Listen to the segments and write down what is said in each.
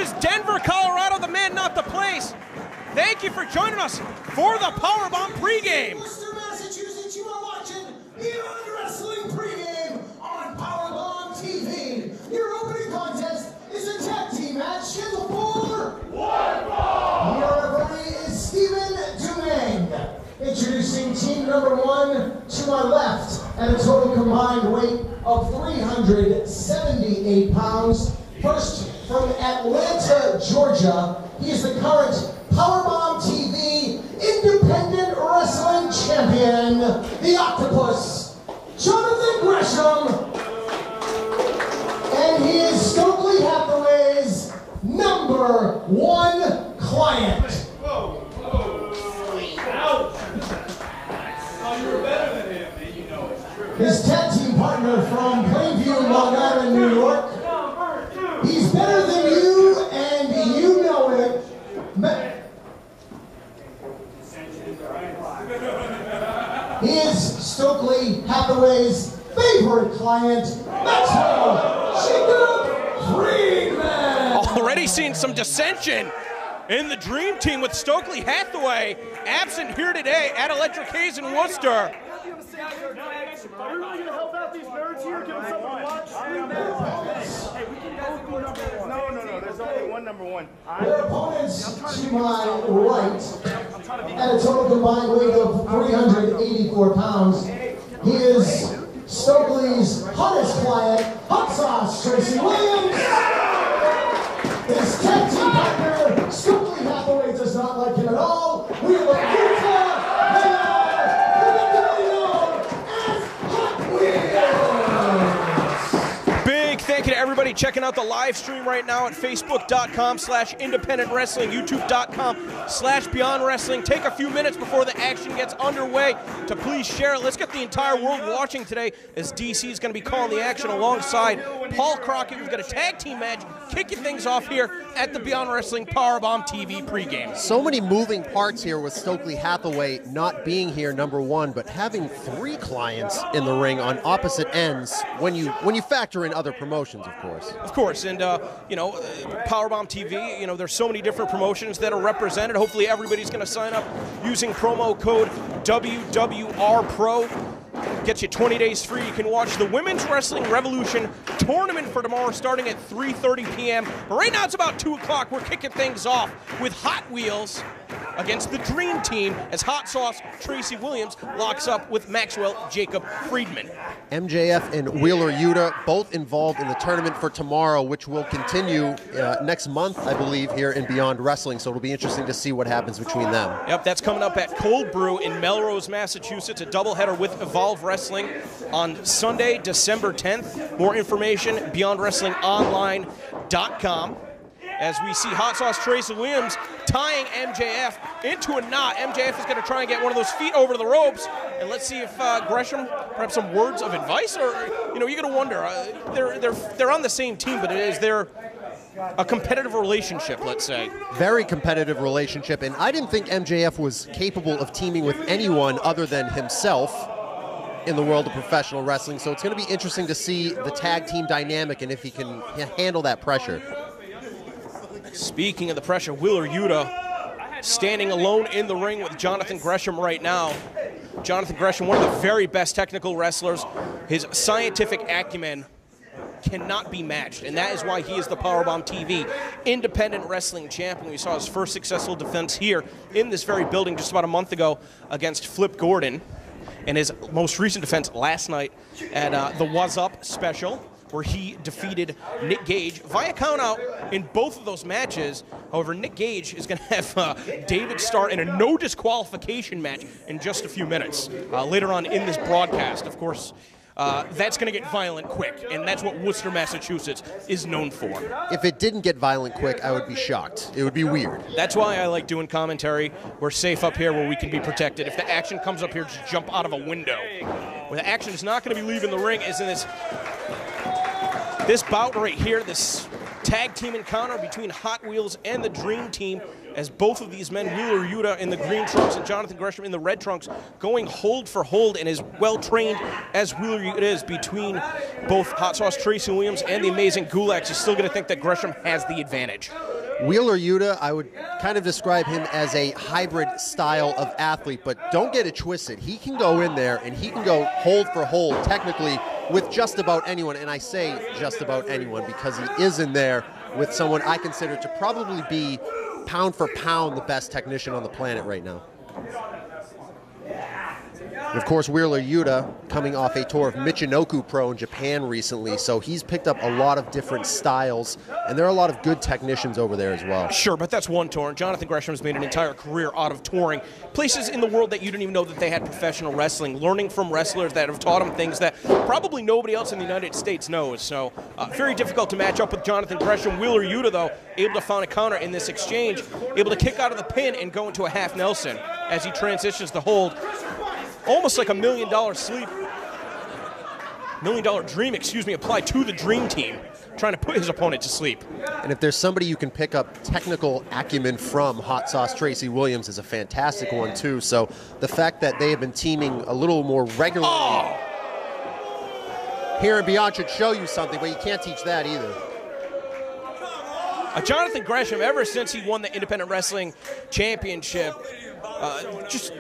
is Denver, Colorado, the man, not the place. Thank you for joining us for the Powerbomb pregame. Worcester, Massachusetts, you are watching Beyond Wrestling pregame on Powerbomb TV. Your opening contest is a tag team match scheduled for one ball. Your referee is Stephen Dumang. Introducing team number 1 to my left at a total combined weight of 378 pounds. First from Atlanta, Georgia, he is the current Powerbomb TV Independent Wrestling Champion, the Octopus, Jonathan Gresham. And he is Stokely Hathaway's number 1 client. Whoa, whoa, ouch! Oh, you were better than him, and you know it's true. His tag team partner from Plainview, Long Island, New York. He's better than you, and you know it. He is Stokely Hathaway's favorite client, Maxwell Jacob Friedman. Already seeing some dissension in the Dream Team with Stokely Hathaway absent here today at Electric Haze in Worcester. Are we really going to help out these nerds here? Give them something to watch? Hey, we can both be number 1. No, there's only one number 1. Their opponents to my right, at a total combined weight of 384 pounds, he is Stokely's hottest client, Hot Sauce Tracy Williams. His tag team partner, Stokely Hathaway, does not like him at all. We have a YUTA. Thank you to everybody checking out the live stream right now at facebook.com/independent wrestling, youtube.com/beyond wrestling. Take a few minutes before the action gets underway to please share it. Let's get the entire world watching today as DC is going to be calling the action alongside Paul Crockett. We've got a tag team match kicking things off here at the Beyond Wrestling Powerbomb TV pregame. So many moving parts here with Stokely Hathaway not being here, number 1, but having 3 clients in the ring on opposite ends when you factor in other promotions, of course. Of course, and Powerbomb TV, there's so many different promotions that are represented. Hopefully everybody's going to sign up using promo code WWRPRO. Gets you 20 days free. You can watch the Women's Wrestling Revolution tournament for tomorrow starting at 3:30 p.m. But right now it's about 2 o'clock. We're kicking things off with Hot Wheels against the Dream Team as Hot Sauce Tracy Williams locks up with Maxwell Jacob Friedman. MJF and Wheeler Yuta both involved in the tournament for tomorrow, which will continue next month, I believe, here in Beyond Wrestling. So it'll be interesting to see what happens between them. Yep, that's coming up at Cold Brew in Melrose, Massachusetts, a doubleheader with Evolve Wrestling on Sunday, December 10th. More information, beyondwrestlingonline.com. As we see Hot Sauce Tracy Williams tying MJF into a knot. MJF is going to try and get one of those feet over the ropes. And let's see if Gresham, perhaps some words of advice, or, you're going to wonder. They're on the same team, but is there a competitive relationship, let's say? Very competitive relationship, and I didn't think MJF was capable of teaming with anyone other than himself in the world of professional wrestling. So it's going to be interesting to see the tag team dynamic and if he can handle that pressure. Speaking of the pressure, Wheeler Yuta standing alone in the ring with Jonathan Gresham right now. Jonathan Gresham, one of the very best technical wrestlers. His scientific acumen cannot be matched, and that is why he is the Powerbomb TV Independent Wrestling Champion. We saw his first successful defense here in this very building just about a month ago against Flip Gordon, and his most recent defense last night at the Was Up special, where he defeated Nick Gage via countout in both of those matches. However, Nick Gage is going to have David start in a no disqualification match in just a few minutes later on in this broadcast. Of course, that's going to get violent quick, and that's what Worcester, Massachusetts is known for. If it didn't get violent quick, I would be shocked. It would be weird. That's why I like doing commentary. We're safe up here where we can be protected. If the action comes up here, just jump out of a window. Where the action is not going to be leaving the ring is in this bout right here, this tag team encounter between Hot Wheels and the Dream Team, as both of these men, Wheeler Yuta in the green trunks and Jonathan Gresham in the red trunks, going hold for hold, and as well-trained as Wheeler Yuta is between both Hot Sauce Tracy Williams and the amazing Gulags, you're still going to think that Gresham has the advantage. Wheeler Yuta, I would kind of describe him as a hybrid style of athlete, but don't get it twisted. He can go in there and he can go hold for hold technically with just about anyone, and I say just about anyone because he is in there with someone I consider to probably be pound for pound the best technician on the planet right now. And of course, Wheeler Yuta coming off a tour of Michinoku Pro in Japan recently, so he's picked up a lot of different styles, and there are a lot of good technicians over there as well. Sure, but that's one tour. Jonathan Gresham has made an entire career out of touring places in the world that you didn't even know that they had professional wrestling, learning from wrestlers that have taught him things that probably nobody else in the United States knows. So very difficult to match up with Jonathan Gresham. Wheeler Yuta, though, able to find a counter in this exchange, able to kick out of the pin and go into a half Nelson as he transitions to hold. Almost like $1 million sleep, $1 million dream, excuse me, applied to the dream team, trying to put his opponent to sleep. And if there's somebody you can pick up technical acumen from, Hot Sauce Tracy Williams is a fantastic one too. So the fact that they have been teaming a little more regularly here and beyond should show you something, but you can't teach that either. Jonathan Gresham, ever since he won the Independent Wrestling Championship, just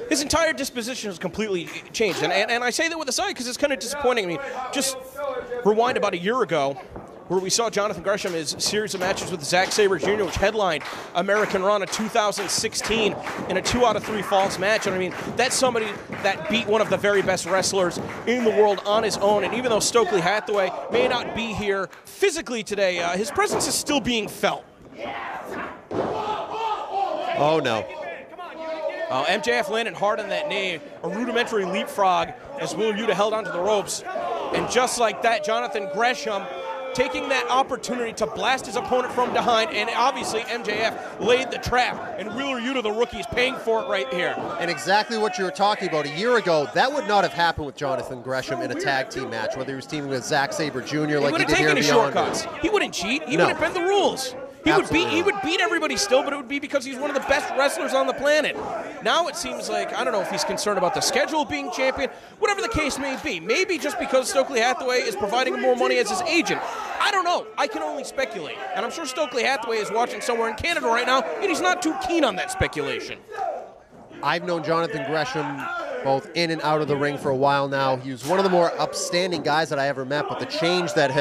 his entire disposition has completely changed. And I say that with a sigh because it's kind of disappointing. I mean, just rewind about a year ago where we saw Jonathan Gresham his series of matches with Zack Sabre Jr., which headlined American Raw in 2016 in a 2 out of 3 falls match. And I mean, that's somebody that beat one of the very best wrestlers in the world on his own. And even though Stokely Hathaway may not be here physically today, his presence is still being felt. Oh, no. MJF landed hard on that knee, a rudimentary leapfrog as Wheeler Yuta held onto the ropes. And just like that, Jonathan Gresham taking that opportunity to blast his opponent from behind, and obviously MJF laid the trap, and Wheeler Yuta, the rookie, is paying for it right here. And exactly what you were talking about, a year ago, that would not have happened with Jonathan Gresham in a tag team match, whether he was teaming with Zack Sabre Jr. like he did here in Beyond. He wouldn't take any shortcuts. He wouldn't cheat. He wouldn't bend the rules. He would beat everybody still, but it would be because he's one of the best wrestlers on the planet. Now it seems like, I don't know if he's concerned about the schedule being champion, whatever the case may be. Maybe just because Stokely Hathaway is providing him more money as his agent. I don't know. I can only speculate. And I'm sure Stokely Hathaway is watching somewhere in Canada right now, and he's not too keen on that speculation. I've known Jonathan Gresham both in and out of the ring for a while now. He was one of the more upstanding guys that I ever met, but the change that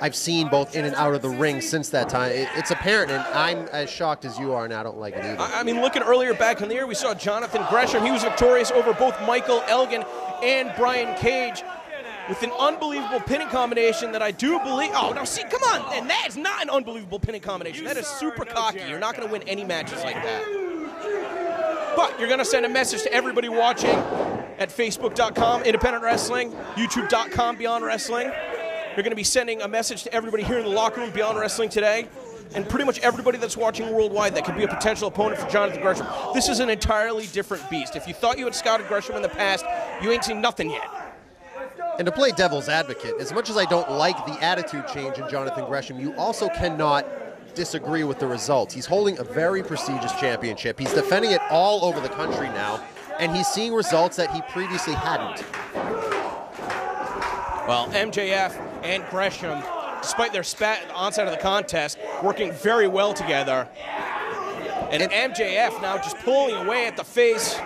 I've seen both in and out of the ring since that time, it's apparent, and I'm as shocked as you are, and I don't like it either. I mean, looking earlier back in the year, we saw Jonathan Gresham. He was victorious over both Michael Elgin and Brian Cage with an unbelievable pinning combination that I do believe. Oh, now see, come on. And that is not an unbelievable pinning combination. That is super cocky. You're not going to win any matches like that. But you're going to send a message to everybody watching at Facebook.com, Independent Wrestling, YouTube.com, Beyond Wrestling. You're going to be sending a message to everybody here in the locker room, Beyond Wrestling today, and pretty much everybody that's watching worldwide that could be a potential opponent for Jonathan Gresham. This is an entirely different beast. If you thought you had scouted Gresham in the past, you ain't seen nothing yet. And to play devil's advocate, as much as I don't like the attitude change in Jonathan Gresham, you also cannot disagree with the results. He's holding a very prestigious championship. He's defending it all over the country now, and he's seeing results that he previously hadn't. Well, MJF and Gresham, despite their spat at the onset of the contest, working very well together. And MJF now just pulling away at the face.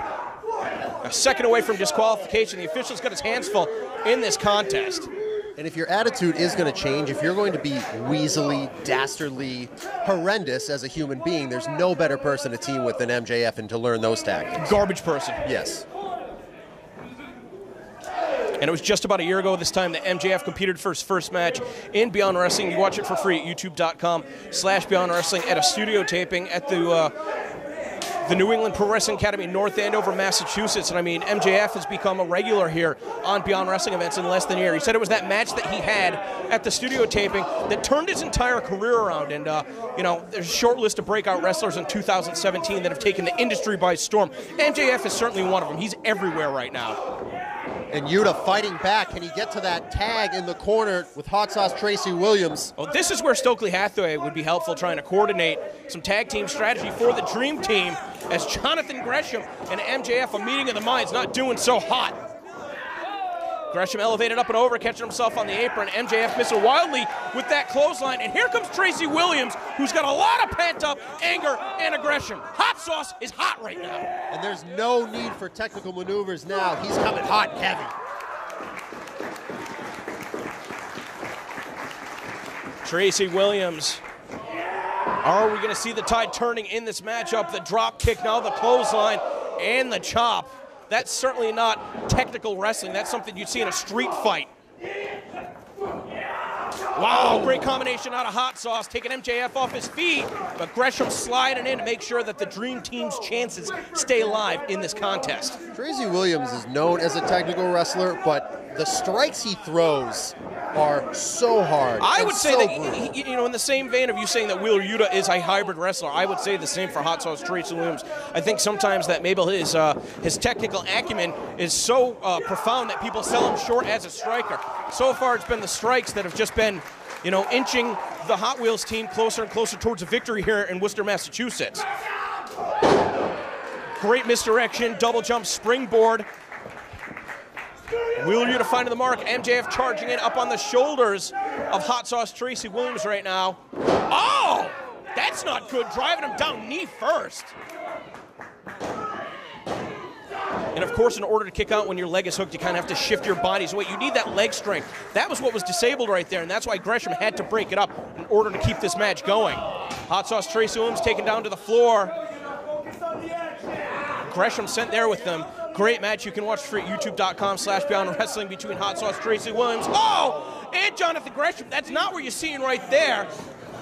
A second away from disqualification. The official's got his hands full in this contest. And if your attitude is going to change, if you're going to be weaselly, dastardly, horrendous as a human being, there's no better person to team with than MJF and to learn those tactics. Garbage person. Yes. And it was just about a year ago this time that MJF competed for his first match in Beyond Wrestling. You watch it for free at youtube.com/Beyond Wrestling at a studio taping at the New England Pro Wrestling Academy in North Andover, Massachusetts. And I mean, MJF has become a regular here on Beyond Wrestling events in less than a year. He said it was that match that he had at the studio taping that turned his entire career around. And, you know, there's a short list of breakout wrestlers in 2017 that have taken the industry by storm. MJF is certainly one of them. He's everywhere right now. And Yuta fighting back. Can he get to that tag in the corner with Hot Sauce Tracy Williams? Well, this is where Stokely Hathaway would be helpful, trying to coordinate some tag team strategy for the Dream Team, as Jonathan Gresham and MJF, a meeting of the minds, not doing so hot. Gresham elevated up and over, catching himself on the apron. MJF missing wildly with that clothesline. And here comes Tracy Williams, who's got a lot of pent-up anger and aggression. Hot sauce is hot right now. And there's no need for technical maneuvers now. He's coming hot and heavy. Tracy Williams. Are we going to see the tide turning in this matchup? The drop kick, now the clothesline, and the chop. That's certainly not technical wrestling. That's something you'd see in a street fight. Wow, great combination out of Hot Sauce, taking MJF off his feet, but Gresham sliding in to make sure that the Dream Team's chances stay alive in this contest. Tracy Williams is known as a technical wrestler, but the strikes he throws are so hard. I would say so that, you know, in the same vein of you saying that Wheeler Yuta is a hybrid wrestler, I would say the same for Hot Sauce Tracy Williams. I think sometimes that maybe his technical acumen is so profound that people sell him short as a striker. So far, it's been the strikes that have just been, you know, inching the Hot Wheels team closer and closer towards a victory here in Worcester, Massachusetts. Great misdirection, double jump springboard. Wheeler Yuta finding the mark. MJF charging in up on the shoulders of Hot Sauce Tracy Williams right now. Oh, that's not good. Driving him down knee first. And of course, in order to kick out when your leg is hooked, you kind of have to shift your body's weight. You need that leg strength. That was what was disabled right there, and that's why Gresham had to break it up in order to keep this match going. Hot Sauce Tracy Williams taken down to the floor. Gresham sent there with them. Great match. You can watch for youtube.com/Beyond Wrestling between Hot Sauce Tracy Williams. Oh, and Jonathan Gresham. That's not what you're seeing right there.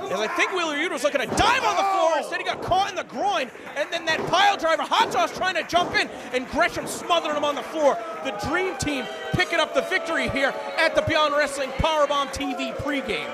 As I think Wheeler Yuta was looking to dive on the floor. Instead, he got caught in the groin. And then that pile driver, Hot Sauce trying to jump in, and Gresham smothering him on the floor. The Dream Team picking up the victory here at the Beyond Wrestling Powerbomb TV pregame.